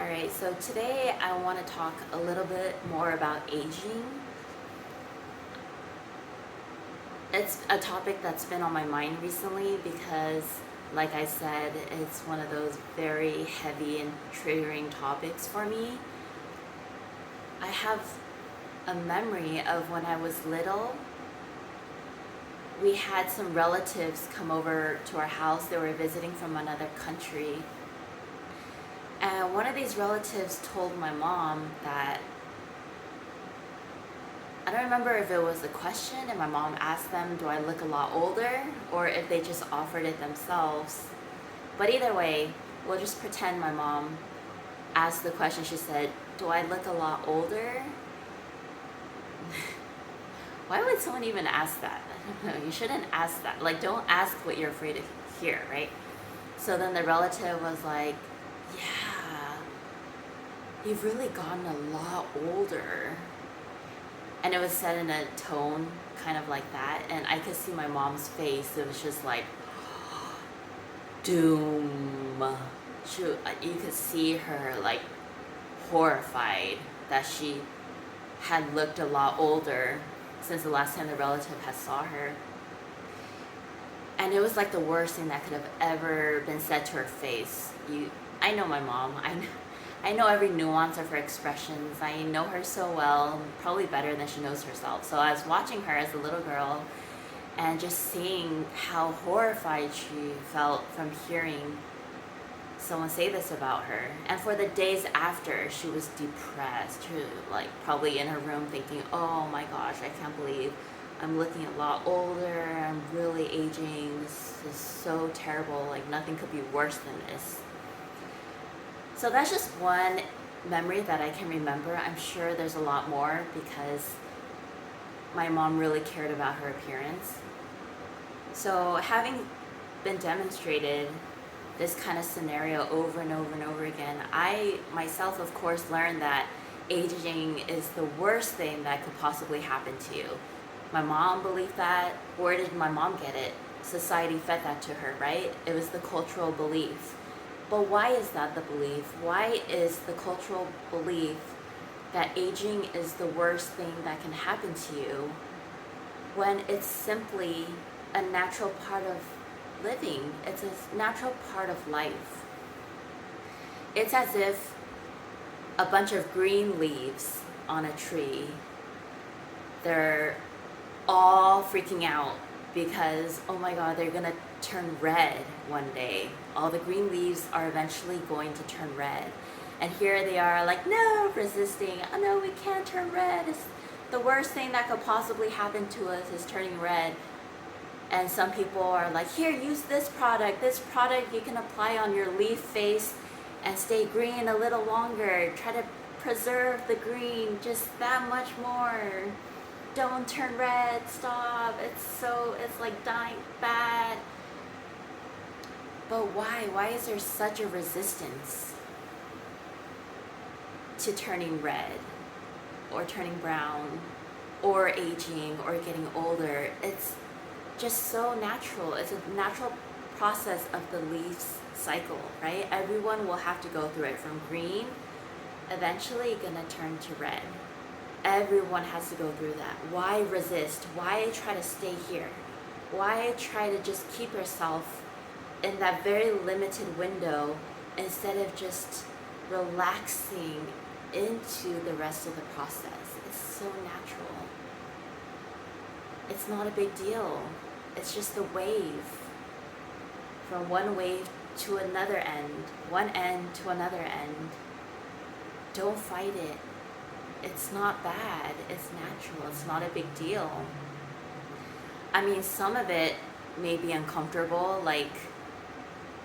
Alright, so today I want to talk a little bit more about aging. It's a topic that's been on my mind recently because, like I said, it's one of those very heavy and triggering topics for me. I have a memory of when I was little. We had some relatives come over to our house. They were visiting from another country. And one of these relatives told my mom that, I don't remember if it was a question and my mom asked them, do I look a lot older? Or if they just offered it themselves. But either way, we'll just pretend my mom asked the question. She said, do I look a lot older? Why would someone even ask that? I don't know. You shouldn't ask that. Like, don't ask what you're afraid to hear, right? So then the relative was like, yeah, you've really gotten a lot older. And it was said in a tone kind of like that. And I could see my mom's face. It was just like, doom. You could see her like horrified that she had looked a lot older since the last time the relative had saw her. And it was like the worst thing that could have ever been said to her face. I know my mom. I know every nuance of her expressions. I know her so well, probably better than she knows herself. So I was watching her as a little girl and just seeing how horrified she felt from hearing someone say this about her. And for the days after, she was depressed. She was like probably in her room thinking, oh my gosh, I can't believe I'm looking a lot older. I'm really aging. This is so terrible. Like nothing could be worse than this. So that's just one memory that I can remember. I'm sure there's a lot more because my mom really cared about her appearance. So having been demonstrated this kind of scenario over and over and over again, I myself, of course, learned that aging is the worst thing that could possibly happen to you. My mom believed that. Where did my mom get it? Society fed that to her, right? It was the cultural belief. But why is that the belief? Why is the cultural belief that aging is the worst thing that can happen to you when it's simply a natural part of living? It's a natural part of life. It's as if a bunch of green leaves on a tree, they're all freaking out because, oh my God, they're gonna turn red one day. All the green leaves are eventually going to turn red. And here they are like, no, resisting. Oh no, we can't turn red. It's the worst thing that could possibly happen to us is turning red. And some people are like, here, use this product. This product you can apply on your leaf face and stay green a little longer. Try to preserve the green just that much more. Don't turn red, stop. It's like dying bad. But why? Why is there such a resistance to turning red or turning brown or aging or getting older? It's just so natural. It's a natural process of the leaf's cycle, right? Everyone will have to go through it from green, eventually gonna turn to red. Everyone has to go through that. Why resist? Why try to stay here? Why try to just keep yourself in that very limited window instead of just relaxing into the rest of the process? It's so natural. It's not a big deal. It's just a wave. From one wave to another end, one end to another end. Don't fight it. It's not bad. It's natural. It's not a big deal. I mean, some of it may be uncomfortable, like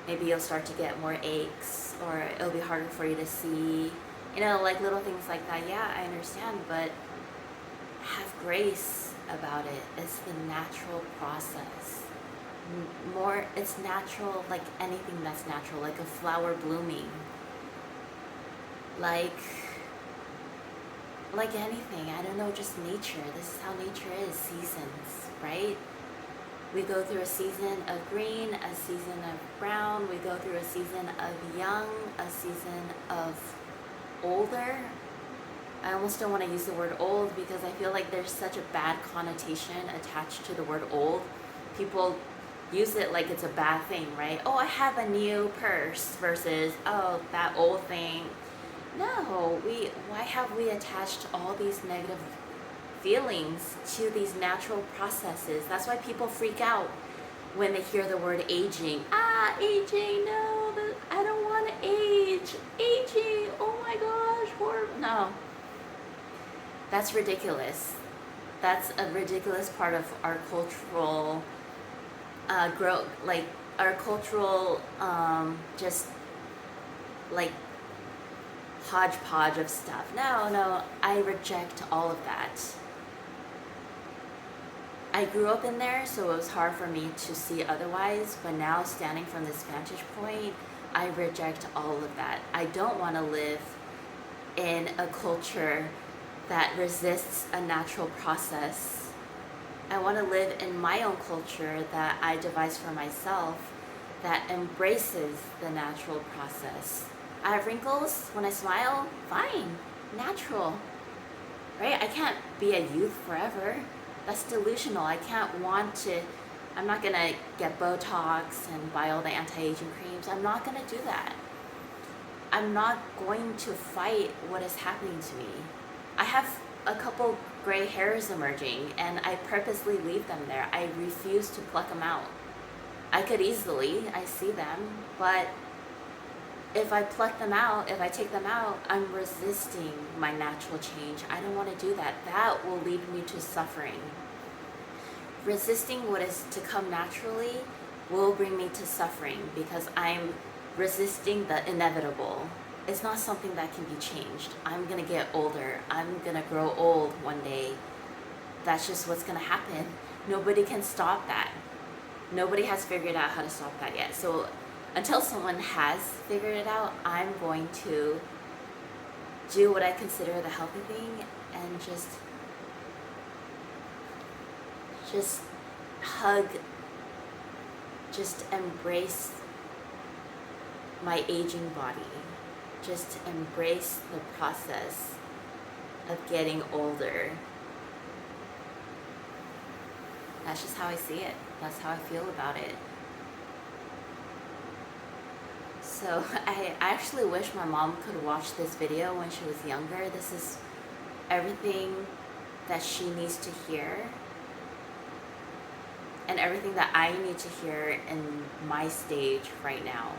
maybe you'll start to get more aches or it'll be harder for you to see, like little things like that. Yeah, I understand, but have grace about it. It's the natural process. It's natural, like anything that's natural, like a flower blooming. Like anything, I don't know, just nature. This is how nature is, seasons, right? We go through a season of green, a season of brown. We go through a season of young, a season of older, I almost don't want to use the word old because I feel like there's such a bad connotation attached to the word old. People use it like it's a bad thing, right? Oh, I have a new purse versus, oh, that old thing. No, why have we attached all these negative feelings to these natural processes? That's why people freak out when they hear the word aging. Ah, aging, no, I don't want to age. Aging, oh my gosh, horrible. No, that's ridiculous. That's a ridiculous part of our cultural growth, like our cultural just like hodgepodge of stuff. No, I reject all of that. I grew up in there, so it was hard for me to see otherwise, but now standing from this vantage point, I reject all of that. I don't want to live in a culture that resists a natural process. I want to live in my own culture that I devise for myself that embraces the natural process. I have wrinkles when I smile, fine, natural, right? I can't be a youth forever. That's delusional. I'm not gonna get Botox and buy all the anti-aging creams. I'm not gonna do that. I'm not going to fight what is happening to me. I have a couple gray hairs emerging and I purposely leave them there. I refuse to pluck them out. I could easily, I see them, but if I pluck them out, if I take them out, I'm resisting my natural change. I don't want to do that. That will lead me to suffering. Resisting what is to come naturally will bring me to suffering because I'm resisting the inevitable. It's not something that can be changed. I'm gonna get older. I'm gonna grow old one day. That's just what's gonna happen. Nobody can stop that. Nobody has figured out how to stop that yet. So until someone has figured it out, I'm going to do what I consider the healthy thing and just hug, just embrace my aging body. Just embrace the process of getting older. That's just how I see it. That's how I feel about it. So I actually wish my mom could watch this video when she was younger. This is everything that she needs to hear and everything that I need to hear in my stage right now.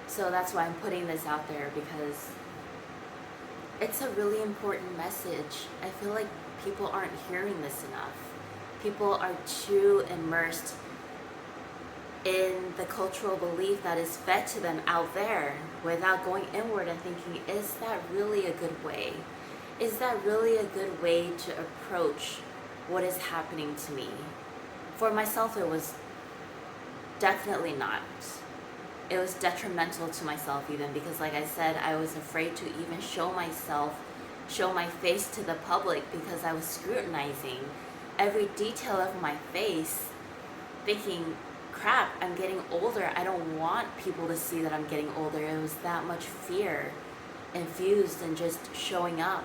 So that's why I'm putting this out there, because it's a really important message. I feel like people aren't hearing this enough. People are too immersed in the cultural belief that is fed to them out there without going inward and thinking, is that really a good way? Is that really a good way to approach what is happening to me? For myself, it was definitely not. It was detrimental to myself even, because like I said, I was afraid to even show my face to the public because I was scrutinizing every detail of my face, thinking, crap, I'm getting older. I don't want people to see that I'm getting older. It was that much fear infused in just showing up.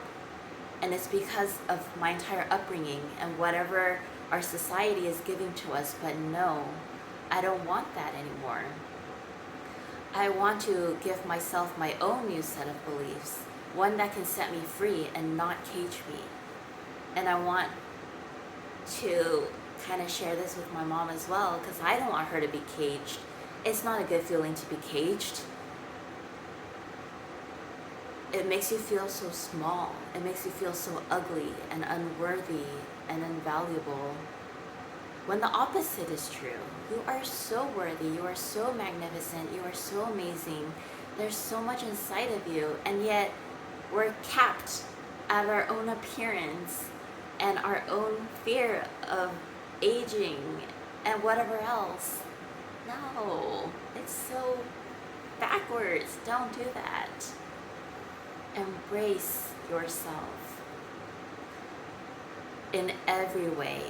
And it's because of my entire upbringing and whatever our society is giving to us. But no, I don't want that anymore. I want to give myself my own new set of beliefs, one that can set me free and not cage me. And I want to kind of share this with my mom as well, because I don't want her to be caged. It's not a good feeling to be caged. It makes you feel so small. It makes you feel so ugly and unworthy and invaluable. When the opposite is true, you are so worthy, you are so magnificent, you are so amazing. There's so much inside of you, and yet we're capped at our own appearance and our own fear of aging and whatever else. No, it's so backwards. Don't do that. Embrace yourself in every way.